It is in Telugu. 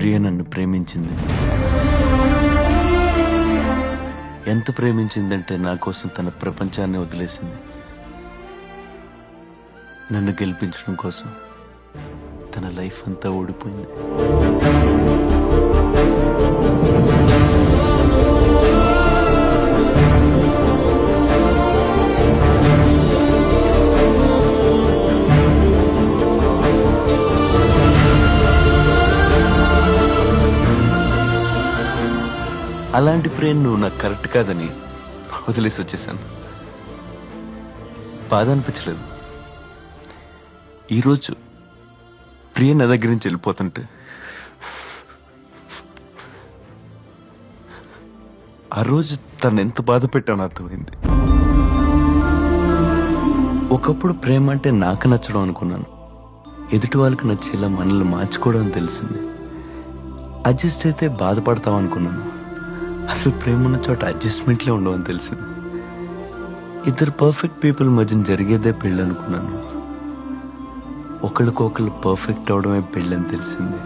ప్రియ నన్ను ప్రేమించింది. ఎంత ప్రేమించిందంటే నా కోసం తన ప్రపంచాన్ని వదిలేసింది. నన్ను గెలిపించడం కోసం తన లైఫ్ అంతా ఓడిపోయింది. అలాంటి ప్రేమ నువ్వు నాకు కరెక్ట్ కాదని వదిలేసి వచ్చేసాను. బాధ అనిపించలేదు. ఈరోజు ప్రియ నా దగ్గర నుంచి వెళ్ళిపోతుంటే ఆ రోజు తను ఎంత బాధ పెట్టానో అర్థమైంది. ఒకప్పుడు ప్రేమ అంటే నాకు నచ్చడం అనుకున్నాను. ఎదుటి వాళ్ళకి నచ్చేలా మనల్ని మార్చుకోవడం అని తెలిసింది. అడ్జస్ట్ అయితే బాధపడతాం అనుకున్నాను. అసలు ప్రేమ ఉన్న చోట అడ్జస్ట్మెంట్లే ఉండవని తెలిసింది. ఇద్దరు పర్ఫెక్ట్ పీపుల్ మధ్యన జరిగేదే పెళ్ళి అనుకున్నాను. ఒకళ్ళకొకళ్ళు పర్ఫెక్ట్ అవడమే పెళ్ళని తెలిసింది.